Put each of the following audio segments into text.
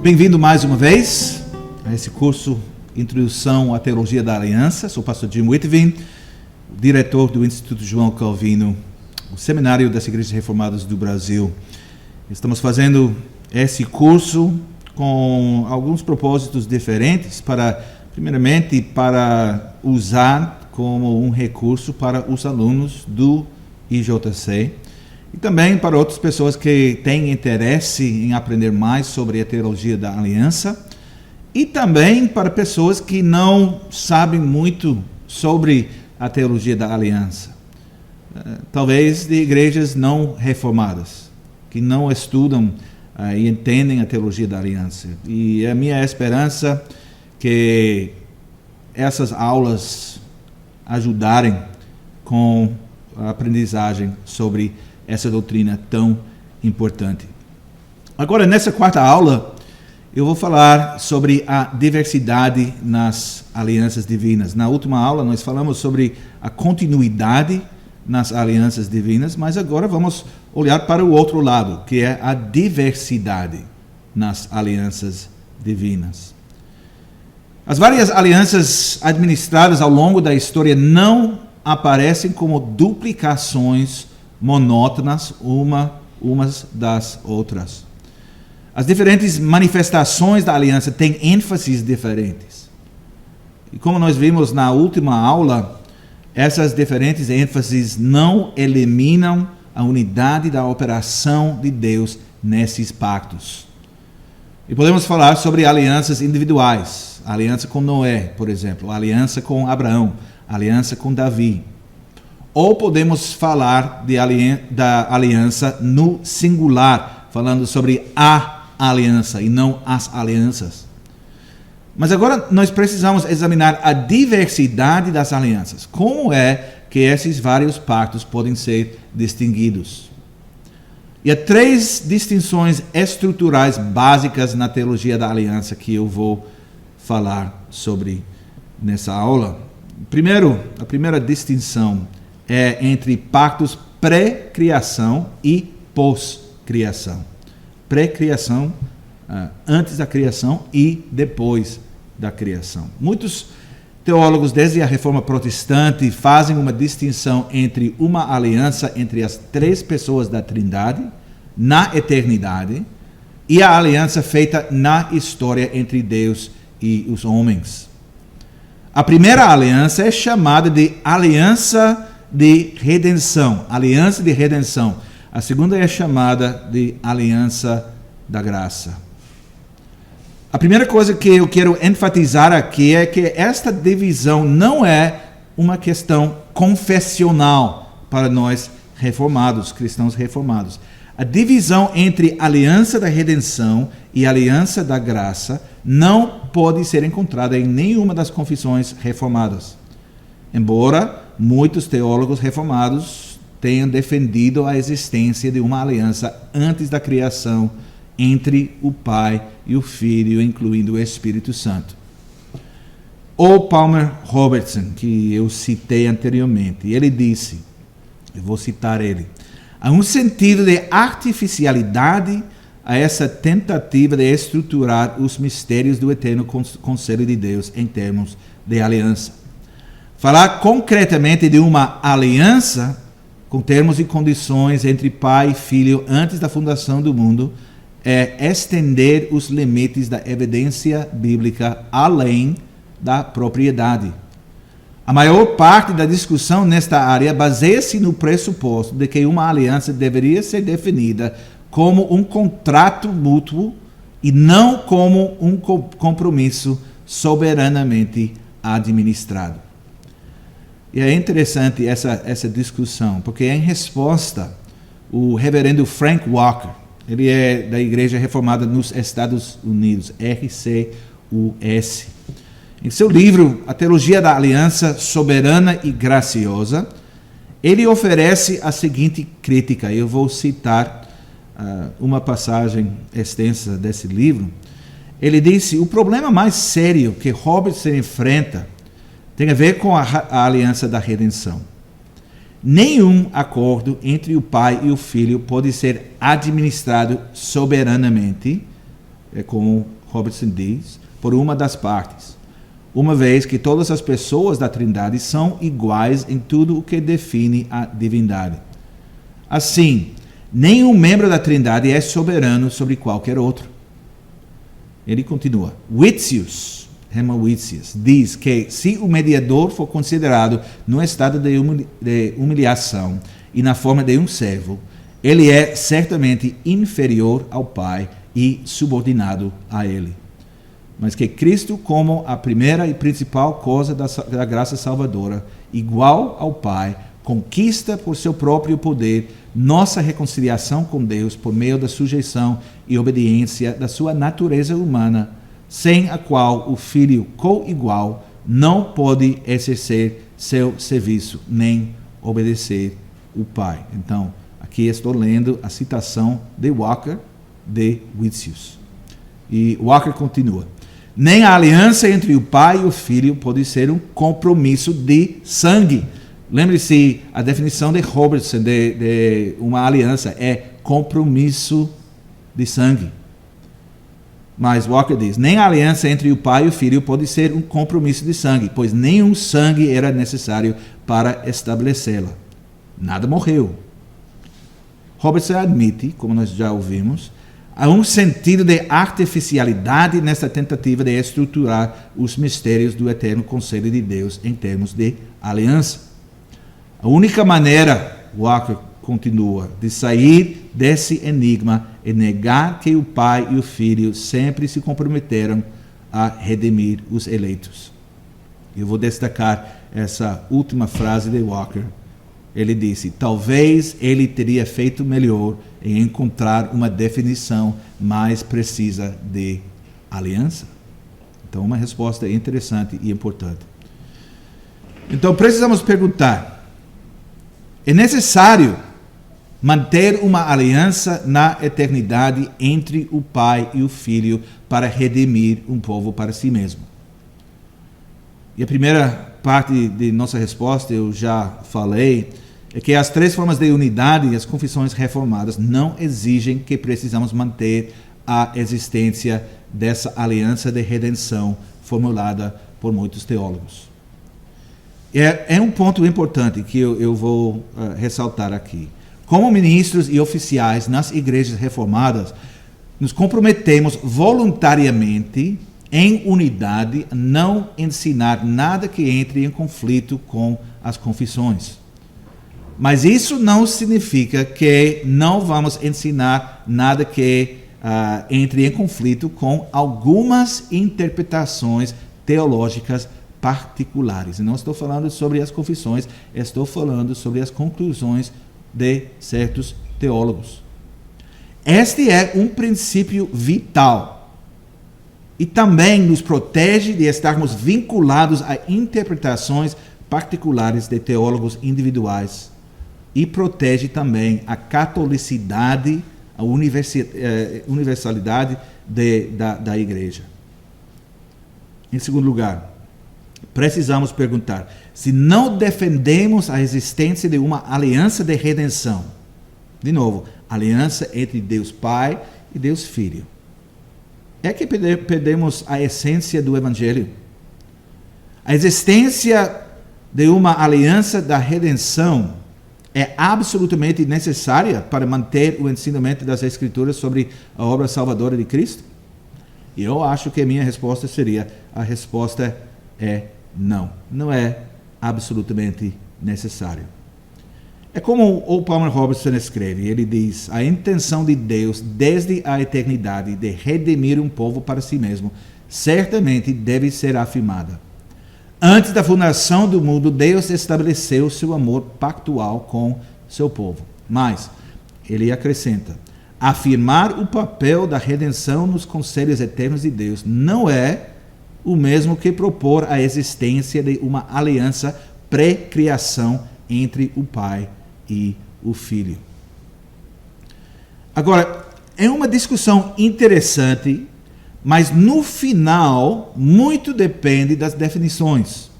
Bem-vindo mais uma vez a esse curso Introdução à Teologia da Aliança. Sou o pastor Jim Whitvin, diretor do Instituto João Calvino, o Seminário das Igrejas Reformadas do Brasil. Estamos fazendo esse curso com alguns propósitos diferentes primeiramente, para usar como um recurso para os alunos do IJC e também para outras pessoas que têm interesse em aprender mais sobre a teologia da aliança e também para pessoas que não sabem muito sobre a teologia da aliança. Talvez de igrejas não reformadas, que não estudam e entendem a teologia da aliança. E a minha esperança que essas aulas ajudarem com a aprendizagem sobre essa doutrina tão importante. Agora, nessa quarta aula, eu vou falar sobre a diversidade nas alianças divinas. Na última aula, nós falamos sobre a continuidade nas alianças divinas, mas agora vamos olhar para o outro lado, que é a diversidade nas alianças divinas. As várias alianças administradas ao longo da história não aparecem como duplicações monótonas umas das outras. As diferentes manifestações da aliança têm ênfases diferentes. E como nós vimos na última aula, essas diferentes ênfases não eliminam a unidade da operação de Deus nesses pactos. E podemos falar sobre alianças individuais, a aliança com Noé, por exemplo, a aliança com Abraão, a aliança com Davi. Ou podemos falar da aliança no singular, falando sobre a aliança e não as alianças. Mas agora nós precisamos examinar a diversidade das alianças. Como é que esses vários pactos podem ser distinguidos? E há três distinções estruturais básicas na teologia da aliança que eu vou falar sobre nessa aula. Primeiro, a primeira distinção é entre pactos pré-criação e pós-criação. Pré-criação, antes da criação e depois da criação. Muitos teólogos, desde a Reforma Protestante, fazem uma distinção entre uma aliança entre as três pessoas da Trindade, na eternidade, e a aliança feita na história entre Deus e os homens. A primeira aliança é chamada de aliança de redenção, aliança de redenção. A segunda é chamada de aliança da graça. A primeira coisa que eu quero enfatizar aqui é que esta divisão não é uma questão confessional para nós reformados, cristãos reformados. A divisão entre aliança da redenção e aliança da graça não pode ser encontrada em nenhuma das confissões reformadas. Embora muitos teólogos reformados tenham defendido a existência de uma aliança antes da criação entre o Pai e o Filho, incluindo o Espírito Santo. O Palmer Robertson, que eu citei anteriormente, ele disse, eu vou citar ele, há um sentido de artificialidade a essa tentativa de estruturar os mistérios do eterno conselho de Deus em termos de aliança. Falar concretamente de uma aliança com termos e condições entre pai e filho antes da fundação do mundo é estender os limites da evidência bíblica além da propriedade. A maior parte da discussão nesta área baseia-se no pressuposto de que uma aliança deveria ser definida como um contrato mútuo e não como um compromisso soberanamente administrado. E é interessante essa discussão, porque em resposta, o reverendo Frank Walker, ele é da Igreja Reformada nos Estados Unidos, RCUS. Em seu livro, A Teologia da Aliança Soberana e Graciosa, ele oferece a seguinte crítica. Eu vou citar uma passagem extensa desse livro. Ele disse, o problema mais sério que Robertson enfrenta tem a ver com a aliança da redenção. Nenhum acordo entre o pai e o filho pode ser administrado soberanamente, como Robertson diz, por uma das partes, uma vez que todas as pessoas da Trindade são iguais em tudo o que define a divindade. Assim, nenhum membro da Trindade é soberano sobre qualquer outro. Ele continua. Hermann Witsius, diz que se o mediador for considerado no estado de humilhação e na forma de um servo, ele é certamente inferior ao Pai e subordinado a ele. Mas que Cristo, como a primeira e principal causa da graça salvadora, igual ao Pai, conquista por seu próprio poder nossa reconciliação com Deus por meio da sujeição e obediência da sua natureza humana, sem a qual o Filho co-igual não pode exercer seu serviço, nem obedecer o Pai. Então, aqui estou lendo a citação de Walker, de Witsius. E Walker continua. Nem a aliança entre o Pai e o Filho pode ser um compromisso de sangue. Lembre-se, a definição de Robertson de uma aliança é compromisso de sangue. Mas Walker diz, nem a aliança entre o Pai e o Filho pode ser um compromisso de sangue, pois nenhum sangue era necessário para estabelecê-la. Nada morreu. Robertson admite, como nós já ouvimos, há um sentido de artificialidade nessa tentativa de estruturar os mistérios do eterno conselho de Deus em termos de aliança. A única maneira, Walker continua, de sair desse enigma é negar que o Pai e o Filho sempre se comprometeram a redimir os eleitos. Eu vou destacar essa última frase de Walker. Ele disse, talvez ele teria feito melhor em encontrar uma definição mais precisa de aliança. Então, uma resposta interessante e importante. Então, precisamos perguntar, é necessário manter uma aliança na eternidade entre o Pai e o Filho para redimir um povo para si mesmo? E a primeira parte de nossa resposta, eu já falei, é que as três formas de unidade e as confissões reformadas não exigem que precisamos manter a existência dessa aliança de redenção formulada por muitos teólogos. É um ponto importante que eu vou ressaltar aqui. Como ministros e oficiais nas igrejas reformadas, nos comprometemos voluntariamente em unidade a não ensinar nada que entre em conflito com as confissões. Mas isso não significa que não vamos ensinar nada que entre em conflito com algumas interpretações teológicas particulares. Não estou falando sobre as confissões, estou falando sobre as conclusões de certos teólogos. Este é um princípio vital e também nos protege de estarmos vinculados a interpretações particulares de teólogos individuais e protege também a catolicidade, a universalidade da igreja. Em segundo lugar, precisamos perguntar, se não defendemos a existência de uma aliança de redenção, de novo, aliança entre Deus Pai e Deus Filho, é que perdemos a essência do Evangelho? A existência de uma aliança da redenção é absolutamente necessária para manter o ensinamento das Escrituras sobre a obra salvadora de Cristo? E eu acho que a minha resposta seria, a resposta é não. Não é absolutamente necessário. É como o Palmer Robertson escreve, ele diz, a intenção de Deus desde a eternidade de redimir um povo para si mesmo, certamente deve ser afirmada. Antes da fundação do mundo, Deus estabeleceu seu amor pactual com seu povo. Mas, ele acrescenta, afirmar o papel da redenção nos conselhos eternos de Deus não é o mesmo que propor a existência de uma aliança pré-criação entre o Pai e o Filho. Agora, é uma discussão interessante, mas no final, muito depende das definições.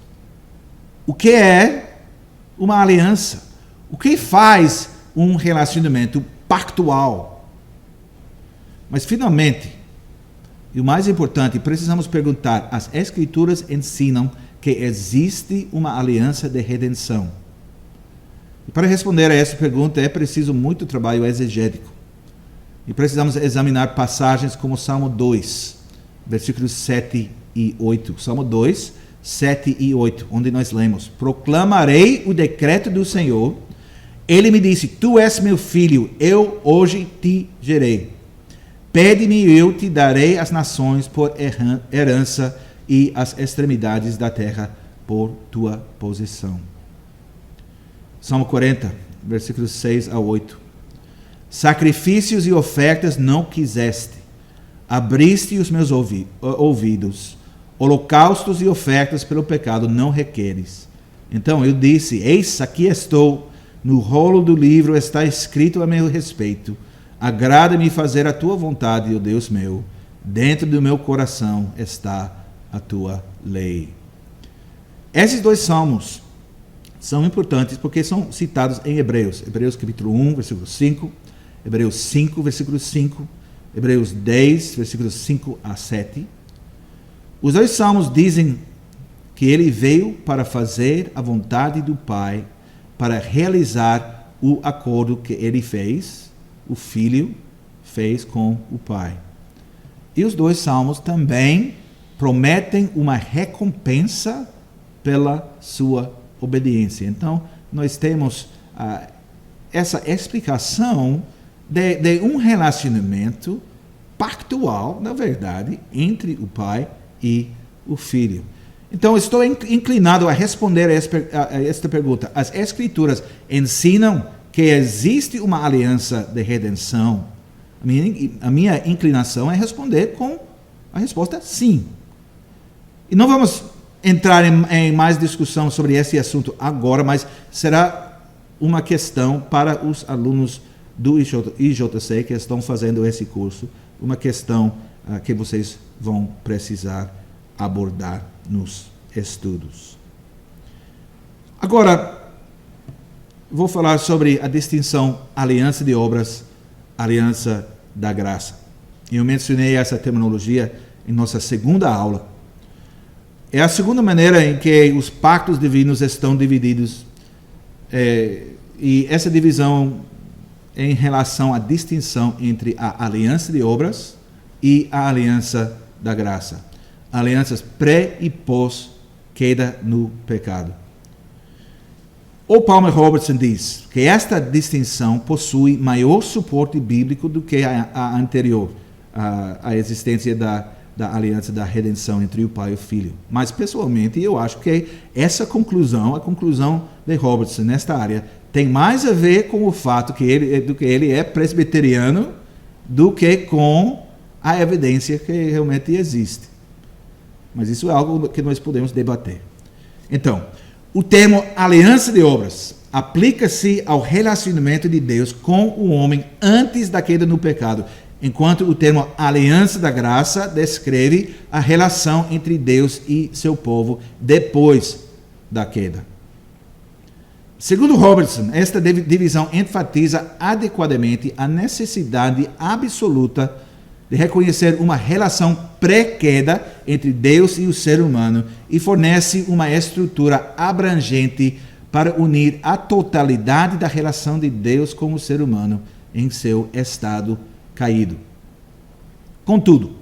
O que é uma aliança? O que faz um relacionamento pactual? Mas, finalmente, E o mais importante, precisamos perguntar: as Escrituras ensinam que existe uma aliança de redenção? E para responder a essa pergunta é preciso muito trabalho exegético. E precisamos examinar passagens como Salmo 2, versículos 7 e 8. Salmo 2, 7 e 8, onde nós lemos: proclamarei o decreto do Senhor. Ele me disse: tu és meu filho, eu hoje te gerei. Pede-me e eu te darei as nações por herança e as extremidades da terra por tua possessão. Salmo 40, versículos 6 a 8. Sacrifícios e ofertas não quiseste, abriste os meus ouvidos. Holocaustos e ofertas pelo pecado não requeres. Então eu disse: eis, aqui estou, no rolo do livro está escrito a meu respeito. Agrada-me fazer a tua vontade, ó Deus meu. Dentro do meu coração está a tua lei. Esses dois salmos são importantes porque são citados em Hebreus. Hebreus capítulo 1, versículo 5. Hebreus 5, versículo 5. Hebreus 10, versículos 5 a 7. Os dois salmos dizem que ele veio para fazer a vontade do Pai, para realizar o acordo que ele fez, o Filho fez com o Pai. E os dois salmos também prometem uma recompensa pela sua obediência. Então, nós temos essa explicação de um relacionamento pactual, na verdade, entre o Pai e o Filho. Então, estou inclinado a responder a esta pergunta. As Escrituras ensinam que existe uma aliança de redenção? A minha inclinação é responder com a resposta sim. E não vamos entrar em mais discussão sobre esse assunto agora, mas será uma questão para os alunos do IJC que estão fazendo esse curso, uma questão que vocês vão precisar abordar nos estudos. Agora, vou falar sobre a distinção aliança de obras, aliança da graça. Eu mencionei essa terminologia em nossa segunda aula. É a segunda maneira em que os pactos divinos estão divididos. E essa divisão é em relação à distinção entre a aliança de obras e a aliança da graça. Alianças pré e pós queda no pecado. O Palmer Robertson diz que esta distinção possui maior suporte bíblico do que a anterior, a existência da aliança da redenção entre o Pai e o Filho. Mas, pessoalmente, eu acho que essa conclusão, a conclusão de Robertson nesta área, tem mais a ver com o fato que ele é presbiteriano do que com a evidência que realmente existe. Mas isso é algo que nós podemos debater. Então, o termo aliança de obras aplica-se ao relacionamento de Deus com o homem antes da queda no pecado, enquanto o termo aliança da graça descreve a relação entre Deus e seu povo depois da queda. Segundo Robertson, esta divisão enfatiza adequadamente a necessidade absoluta de reconhecer uma relação pré-queda entre Deus e o ser humano e fornece uma estrutura abrangente para unir a totalidade da relação de Deus com o ser humano em seu estado caído. Contudo,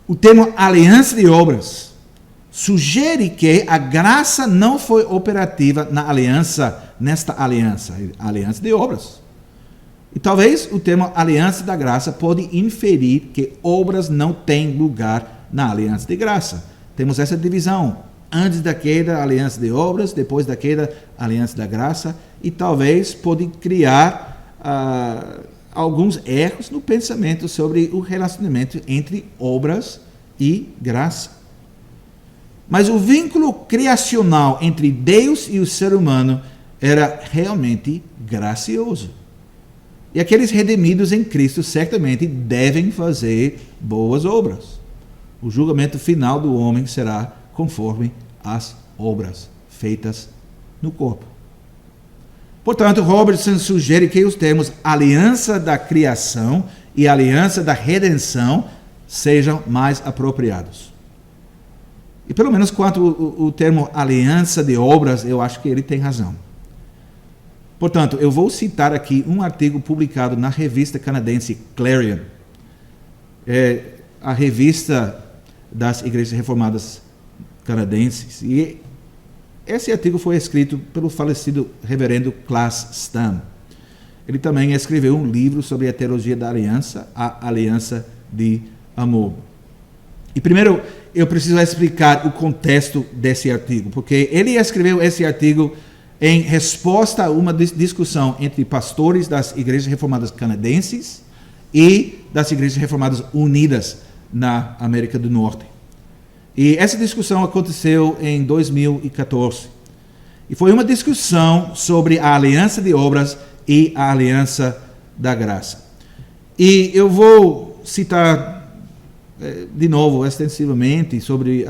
o termo aliança de obras sugere que a graça não foi operativa nesta aliança de obras. E talvez o termo aliança da graça pode inferir que obras não têm lugar na aliança de graça. Temos essa divisão. Antes da queda, aliança de obras, depois da queda, aliança da graça, e talvez pode criar alguns erros no pensamento sobre o relacionamento entre obras e graça. Mas o vínculo criacional entre Deus e o ser humano era realmente gracioso. E aqueles redimidos em Cristo certamente devem fazer boas obras. O julgamento final do homem será conforme as obras feitas no corpo. Portanto, Robertson sugere que os termos aliança da criação e aliança da redenção sejam mais apropriados. E pelo menos quanto o termo aliança de obras, eu acho que ele tem razão. Portanto, eu vou citar aqui um artigo publicado na revista canadense Clarion, a revista das Igrejas Reformadas Canadenses. E esse artigo foi escrito pelo falecido reverendo Klaas Stam. Ele também escreveu um livro sobre a teologia da aliança, a aliança de amor. E primeiro eu preciso explicar o contexto desse artigo, porque ele escreveu esse artigo em resposta a uma discussão entre pastores das Igrejas Reformadas Canadenses e das Igrejas Reformadas Unidas na América do Norte. E essa discussão aconteceu em 2014. E foi uma discussão sobre a aliança de obras e a aliança da graça. E eu vou citar de novo, extensivamente, sobre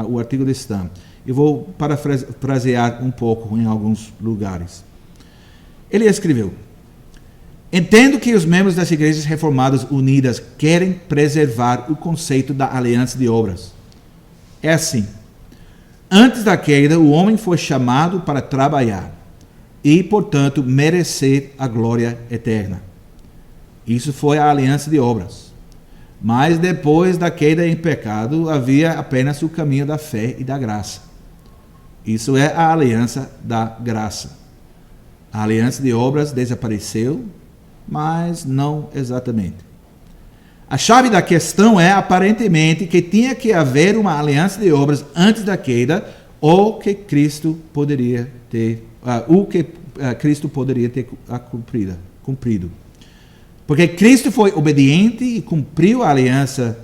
o artigo de Stam. Eu vou parafrasear um pouco em alguns lugares. Ele escreveu: entendo que os membros das Igrejas Reformadas Unidas querem preservar o conceito da aliança de obras. É assim. Antes da queda, o homem foi chamado para trabalhar e, portanto, merecer a glória eterna. Isso foi a aliança de obras. Mas depois da queda em pecado, havia apenas o caminho da fé e da graça. Isso é a aliança da graça. A aliança de obras desapareceu, mas não exatamente. A chave da questão é, aparentemente, que tinha que haver uma aliança de obras antes da queda, ou que Cristo poderia ter cumprido. Porque Cristo foi obediente e cumpriu a aliança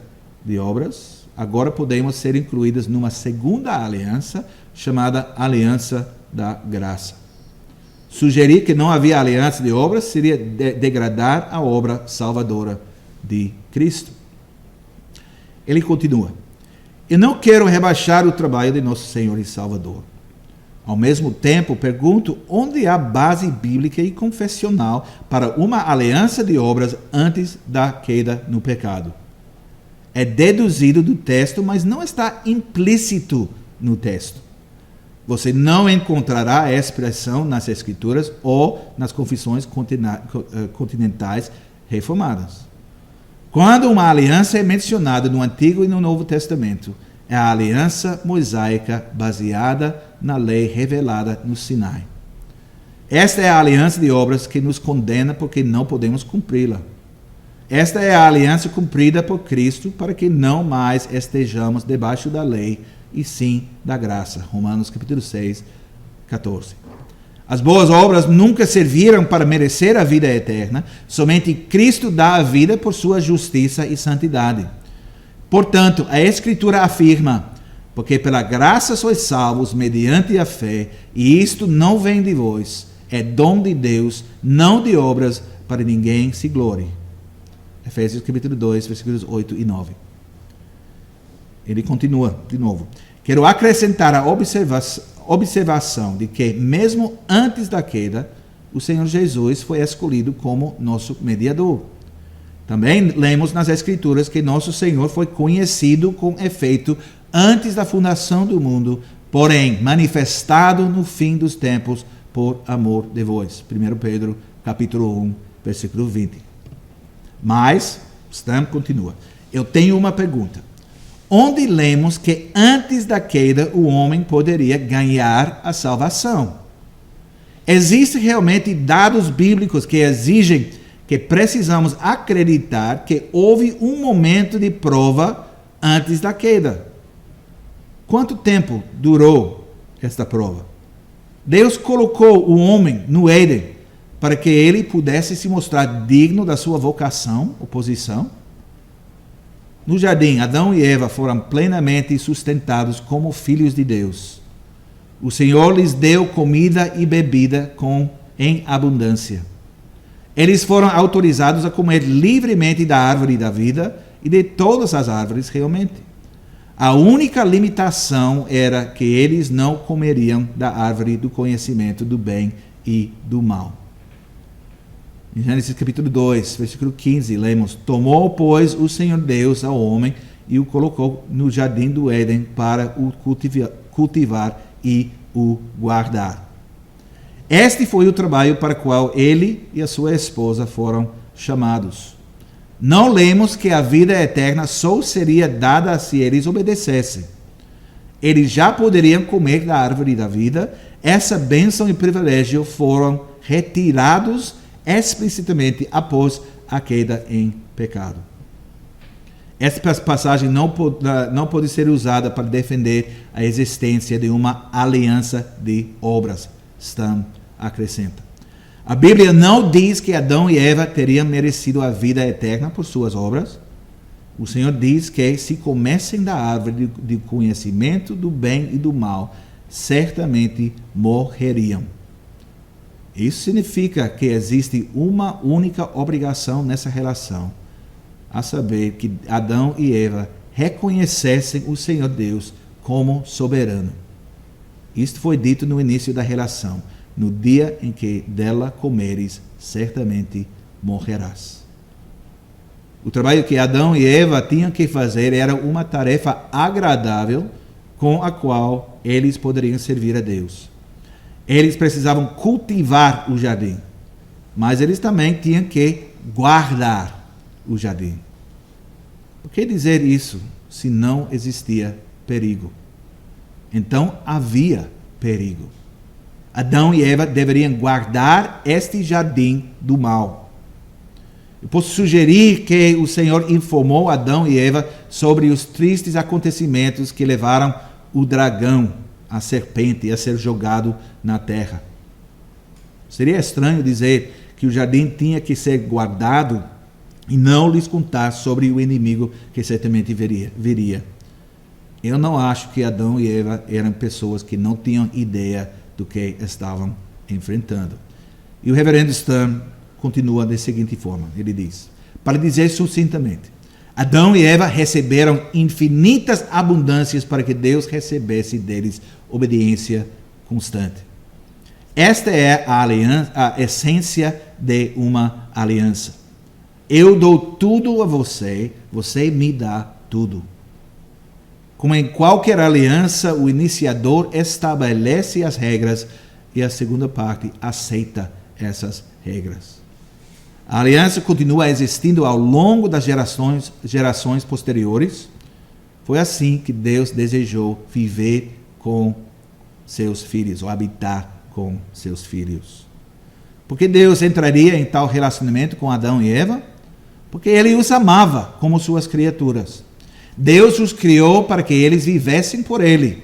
de obras, agora podemos ser incluídos numa segunda aliança, chamada aliança da graça. Sugerir que não havia aliança de obras seria degradar a obra salvadora de Cristo. Ele continua: eu não quero rebaixar o trabalho de nosso Senhor e Salvador. Ao mesmo tempo, pergunto onde há base bíblica e confessional para uma aliança de obras antes da queda no pecado. É deduzido do texto, mas não está implícito no texto. Você não encontrará a expressão nas Escrituras ou nas confissões continentais reformadas. Quando uma aliança é mencionada no Antigo e no Novo Testamento, é a aliança mosaica baseada na lei revelada no Sinai. Esta é a aliança de obras que nos condena porque não podemos cumpri-la. Esta é a aliança cumprida por Cristo para que não mais estejamos debaixo da lei e sim da graça. Romanos capítulo 6, 14. As boas obras nunca serviram para merecer a vida eterna, somente Cristo dá a vida por sua justiça e santidade. Portanto, a Escritura afirma: porque pela graça sois salvos mediante a fé, e isto não vem de vós, é dom de Deus, não de obras, para ninguém se glorie. Efésios capítulo 2, versículos 8 e 9. Ele continua de novo: quero acrescentar a observação de que, mesmo antes da queda, o Senhor Jesus foi escolhido como nosso mediador. Também lemos nas Escrituras que nosso Senhor foi conhecido com efeito antes da fundação do mundo, porém manifestado no fim dos tempos por amor de vós. 1 Pedro capítulo 1, versículo 20. Mas, Stam continua: eu tenho uma pergunta. Onde lemos que antes da queda o homem poderia ganhar a salvação? Existem realmente dados bíblicos que exigem que precisamos acreditar que houve um momento de prova antes da queda? Quanto tempo durou esta prova? Deus colocou o homem no Éden para que ele pudesse se mostrar digno da sua vocação ou posição? No jardim, Adão e Eva foram plenamente sustentados como filhos de Deus. O Senhor lhes deu comida e bebida em abundância. Eles foram autorizados a comer livremente da árvore da vida e de todas as árvores realmente. A única limitação era que eles não comeriam da árvore do conhecimento do bem e do mal. Em Gênesis capítulo 2, versículo 15, lemos: Tomou, pois, o Senhor Deus ao homem e o colocou no jardim do Éden para o cultivar e o guardar. Este foi o trabalho para o qual ele e a sua esposa foram chamados. Não lemos que a vida eterna só seria dada se eles obedecessem. Eles já poderiam comer da árvore da vida. Essa bênção e privilégio foram retirados explicitamente após a queda em pecado. Esta passagem não pode ser usada para defender a existência de uma aliança de obras. Stam acrescenta. A Bíblia não diz que Adão e Eva teriam merecido a vida eterna por suas obras. O Senhor diz que se comessem da árvore de conhecimento do bem e do mal, certamente morreriam. Isso significa que existe uma única obrigação nessa relação, a saber que Adão e Eva reconhecessem o Senhor Deus como soberano. Isto foi dito no início da relação: no dia em que dela comeres, certamente morrerás. O trabalho que Adão e Eva tinham que fazer era uma tarefa agradável com a qual eles poderiam servir a Deus. Eles precisavam cultivar o jardim, mas eles também tinham que guardar o jardim. Por que dizer isso se não existia perigo? Então havia perigo. Adão e Eva deveriam guardar este jardim do mal. Eu posso sugerir que o Senhor informou Adão e Eva sobre os tristes acontecimentos que levaram o dragão, a serpente, a ser jogado na terra. Seria estranho dizer que o jardim tinha que ser guardado e não lhes contar sobre o inimigo que certamente viria. Eu não acho que Adão e Eva eram pessoas que não tinham ideia do que estavam enfrentando. E o reverendo Stam continua da seguinte forma, ele diz: para dizer sucintamente, Adão e Eva receberam infinitas abundâncias para que Deus recebesse deles obediência constante. Esta é a essência de uma aliança. Eu dou tudo a você, você me dá tudo. Como em qualquer aliança, o iniciador estabelece as regras e a segunda parte aceita essas regras. A aliança continua existindo ao longo das gerações posteriores. Foi assim que Deus desejou viver com seus filhos, ou habitar com seus filhos. Por que Deus entraria em tal relacionamento com Adão e Eva? Porque Ele os amava como suas criaturas. Deus os criou para que eles vivessem por Ele.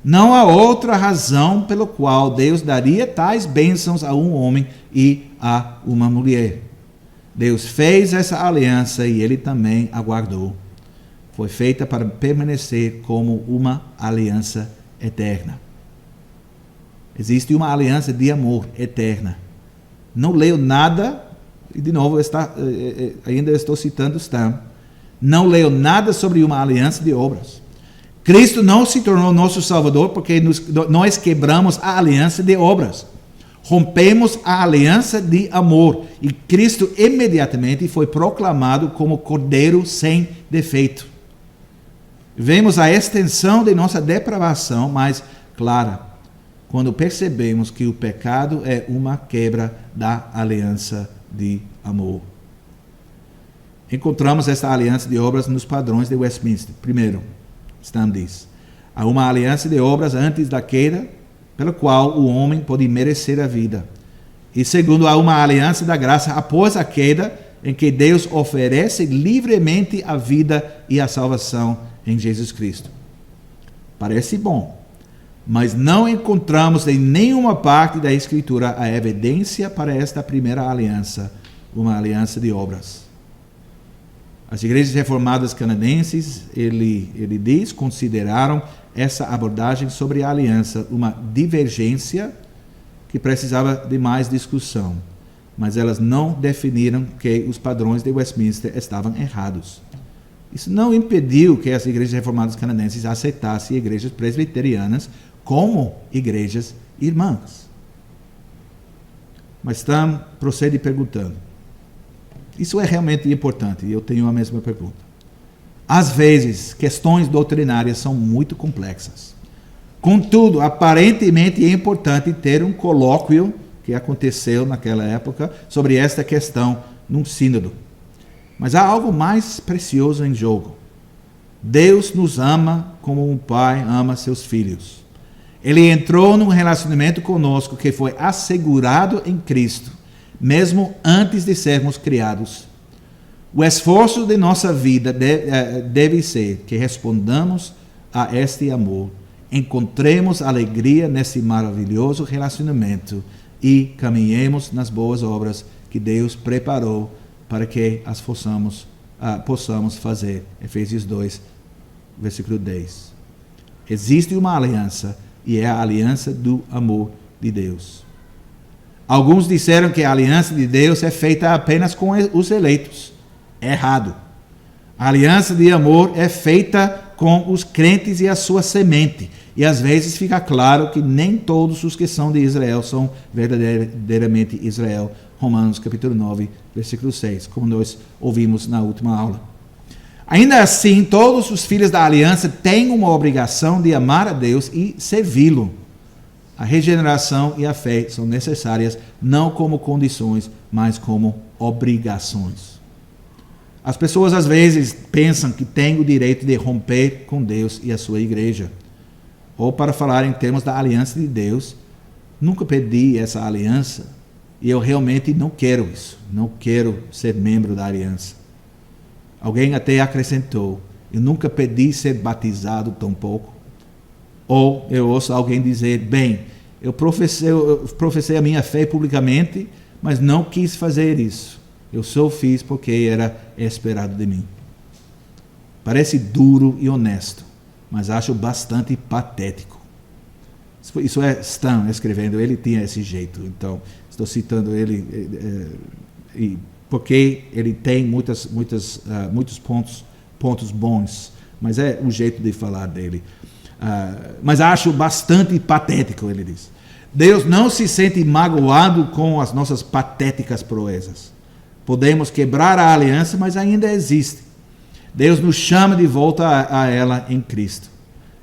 Não há outra razão pela qual Deus daria tais bênçãos a um homem e a uma mulher. Deus fez essa aliança e Ele também a guardou. Foi feita para permanecer como uma aliança eterna. Existe uma aliança de amor eterna. Não leio nada, e de novo ainda estou citando Stam, não leio nada sobre uma aliança de obras. Cristo não se tornou nosso Salvador porque nós quebramos a aliança de obras. Rompemos a aliança de amor e Cristo imediatamente foi proclamado como Cordeiro sem defeito. Vemos a extensão de nossa depravação mais clara quando percebemos que o pecado é uma quebra da aliança de amor. Encontramos esta aliança de obras nos padrões de Westminster. Primeiro, Stam diz, há uma aliança de obras antes da queda, pela qual o homem pode merecer a vida. E segundo, há uma aliança da graça após a queda, em que Deus oferece livremente a vida e a salvação em Jesus Cristo. Parece bom, mas não encontramos em nenhuma parte da Escritura a evidência para esta primeira aliança, uma aliança de obras. As igrejas reformadas canadenses, ele diz, consideraram essa abordagem sobre a aliança uma divergência que precisava de mais discussão, mas elas não definiram que os padrões de Westminster estavam errados. Isso não impediu que as igrejas reformadas canadenses aceitassem igrejas presbiterianas como igrejas irmãs. Mas Stam procede perguntando. Isso é realmente importante, e eu tenho a mesma pergunta. Às vezes, questões doutrinárias são muito complexas. Contudo, aparentemente é importante ter um colóquio que aconteceu naquela época sobre esta questão num sínodo. Mas há algo mais precioso em jogo. Deus nos ama como um pai ama seus filhos. Ele entrou num relacionamento conosco que foi assegurado em Cristo, mesmo antes de sermos criados. O esforço de nossa vida deve ser que respondamos a este amor, encontremos alegria nesse maravilhoso relacionamento e caminhemos nas boas obras que Deus preparou para que as possamos fazer. Efésios 2, versículo 10. Existe uma aliança e é a aliança do amor de Deus. Alguns disseram que a aliança de Deus é feita apenas com os eleitos. Errado. A aliança de amor é feita com os crentes e a sua semente. E às vezes fica claro que nem todos os que são de Israel são verdadeiramente Israel. Romanos capítulo 9, versículo 6, como nós ouvimos na última aula. Ainda assim, todos os filhos da aliança têm uma obrigação de amar a Deus e servi-lo. A regeneração e a fé são necessárias não como condições, mas como obrigações. As pessoas às vezes pensam que têm o direito de romper com Deus e a sua igreja. Ou para falar em termos da aliança de Deus, nunca pedi essa aliança e eu realmente não quero isso. Não quero ser membro da aliança. Alguém até acrescentou, eu nunca pedi ser batizado tampouco. Ou eu ouço alguém dizer, bem, eu professei a minha fé publicamente, mas não quis fazer isso. Eu só fiz porque era esperado de mim. Parece duro e honesto, mas acho bastante patético. Isso é Stam escrevendo, ele tinha esse jeito. Então, estou citando ele porque ele tem muitos pontos bons, mas é o jeito de falar dele. Mas acho bastante patético, ele diz. Deus não se sente magoado com as nossas patéticas proezas. Podemos quebrar a aliança, mas ainda existe. Deus nos chama de volta a ela em Cristo.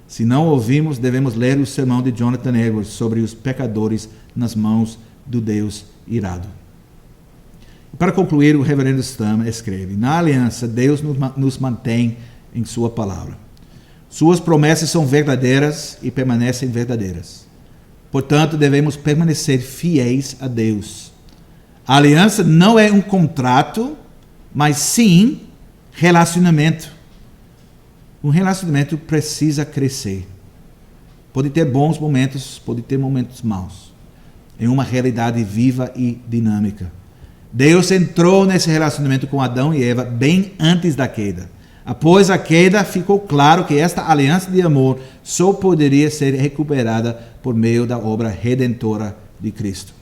Se não ouvimos, devemos ler o sermão de Jonathan Edwards sobre os pecadores nas mãos do Deus irado. Para concluir, o reverendo Stam escreve, na aliança, Deus nos mantém em sua palavra. Suas promessas são verdadeiras e permanecem verdadeiras. Portanto, devemos permanecer fiéis a Deus. A aliança não é um contrato, mas sim relacionamento. Um relacionamento precisa crescer. Pode ter bons momentos, pode ter momentos maus. É uma realidade viva e dinâmica. Deus entrou nesse relacionamento com Adão e Eva bem antes da queda. Após a queda, ficou claro que esta aliança de amor só poderia ser recuperada por meio da obra redentora de Cristo.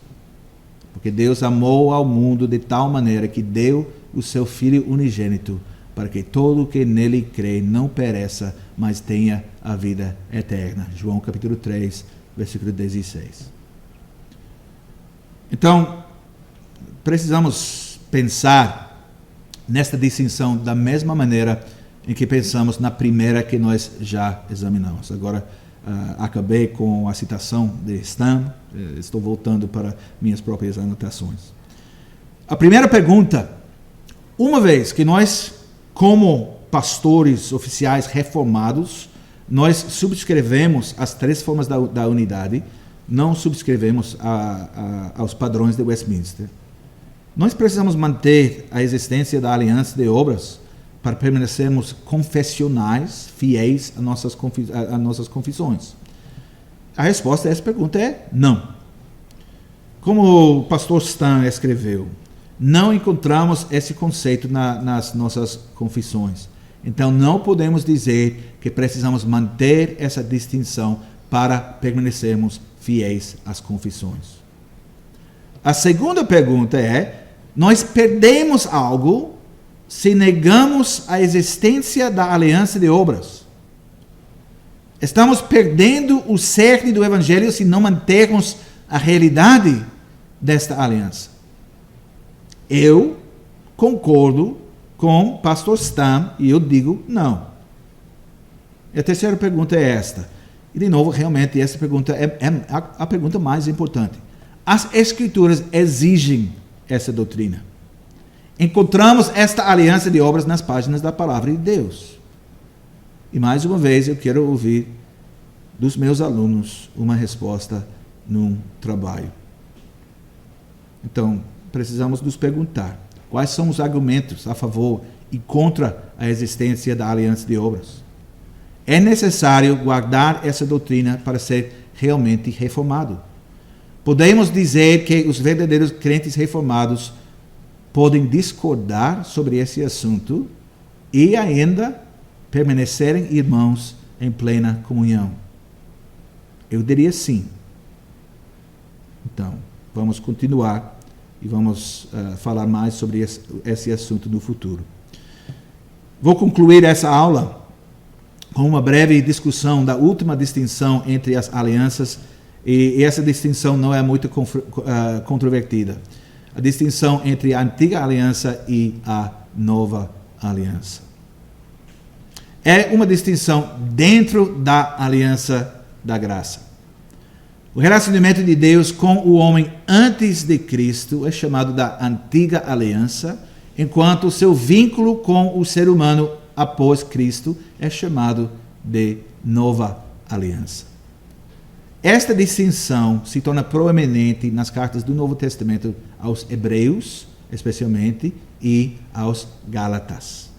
Porque Deus amou ao mundo de tal maneira que deu o seu Filho unigênito, para que todo o que nele crê não pereça, mas tenha a vida eterna. João capítulo 3, versículo 16. Então, precisamos pensar nesta distinção da mesma maneira em que pensamos na primeira que nós já examinamos. Agora, acabei com a citação de Stam, estou voltando para minhas próprias anotações. A primeira pergunta, uma vez que nós, como pastores oficiais reformados, nós subscrevemos as três formas da unidade, não subscrevemos aos padrões de Westminster. Nós precisamos manter a existência da aliança de obras para permanecermos confessionais, fiéis às nossas confissões. A resposta a essa pergunta é não. Como o pastor Stam escreveu, não encontramos esse conceito nas nossas confissões. Então, não podemos dizer que precisamos manter essa distinção para permanecermos fiéis às confissões. A segunda pergunta é, nós perdemos algo se negamos a existência da aliança de obras. Estamos perdendo o cerne do Evangelho se não mantermos a realidade desta aliança? Eu concordo com pastor Stam e eu digo não. E a terceira pergunta é esta. E de novo, realmente, essa pergunta é a pergunta mais importante. As Escrituras exigem essa doutrina. Encontramos esta aliança de obras nas páginas da Palavra de Deus. E mais uma vez eu quero ouvir dos meus alunos uma resposta num trabalho. Então, precisamos nos perguntar quais são os argumentos a favor e contra a existência da aliança de obras. É necessário guardar essa doutrina para ser realmente reformado. Podemos dizer que os verdadeiros crentes reformados podem discordar sobre esse assunto e ainda permanecerem irmãos em plena comunhão? Eu diria sim. Então, vamos continuar e vamos falar mais sobre esse assunto no futuro. Vou concluir essa aula com uma breve discussão da última distinção entre as alianças, e essa distinção não é muito controvertida. A distinção entre a antiga aliança e a nova aliança. É uma distinção dentro da aliança da graça. O relacionamento de Deus com o homem antes de Cristo é chamado da antiga aliança, enquanto o seu vínculo com o ser humano após Cristo é chamado de nova aliança. Esta distinção se torna proeminente nas cartas do Novo Testamento aos Hebreus, especialmente, e aos Gálatas.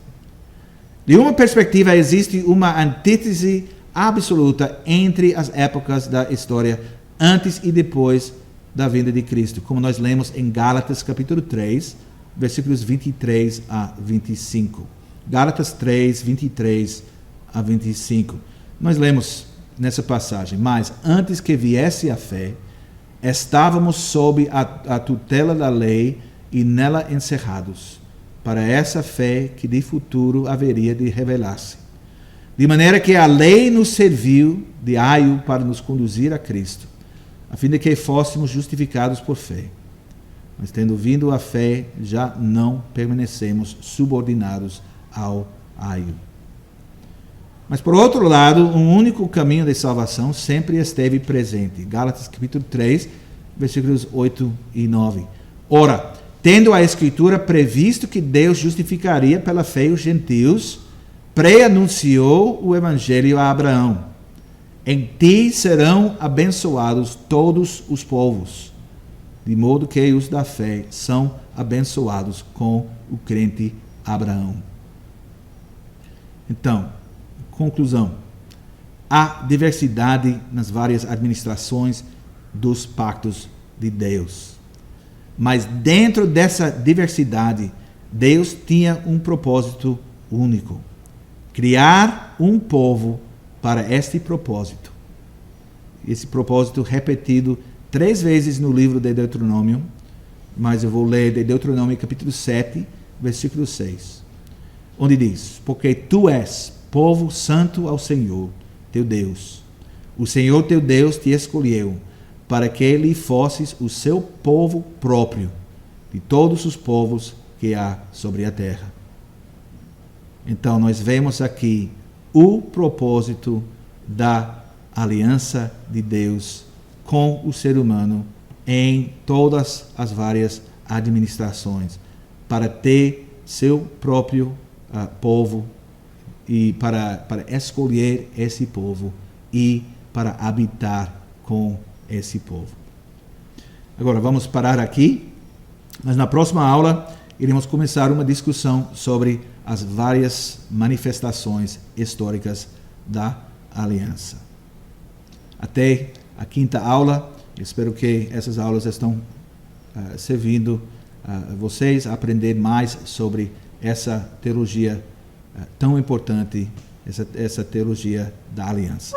De uma perspectiva, existe uma antítese absoluta entre as épocas da história antes e depois da vinda de Cristo, como nós lemos em Gálatas capítulo 3, versículos 23 a 25. Gálatas 3, 23 a 25. Nós lemos nessa passagem: mas antes que viesse a fé, estávamos sob a tutela da lei e nela encerrados, para essa fé que de futuro haveria de revelar-se. De maneira que a lei nos serviu de aio para nos conduzir a Cristo, a fim de que fôssemos justificados por fé. Mas tendo vindo a fé, já não permanecemos subordinados ao aio. Mas por outro lado, um único caminho de salvação sempre esteve presente. Gálatas capítulo 3, versículos 8 e 9. Ora, tendo a Escritura previsto que Deus justificaria pela fé os gentios, pré-anunciou o Evangelho a Abraão. Em ti serão abençoados todos os povos, de modo que os da fé são abençoados com o crente Abraão. Então, conclusão. Há diversidade nas várias administrações dos pactos de Deus. Mas dentro dessa diversidade, Deus tinha um propósito único: criar um povo para este propósito. Esse propósito repetido 3 vezes no livro de Deuteronômio, mas eu vou ler de Deuteronômio capítulo 7, versículo 6, onde diz: porque tu és povo santo ao Senhor, teu Deus. O Senhor teu Deus te escolheu para que ele fosses o seu povo próprio, de todos os povos que há sobre a terra. Então, nós vemos aqui o propósito da aliança de Deus com o ser humano em todas as várias administrações, para ter seu próprio povo, e para escolher esse povo e para habitar com esse povo. Agora vamos parar aqui, mas na próxima aula iremos começar uma discussão sobre as várias manifestações históricas da aliança. Até a 5ª aula. Espero que essas aulas estão servindo a vocês a aprender mais sobre essa teologia tão importante, essa teologia da aliança.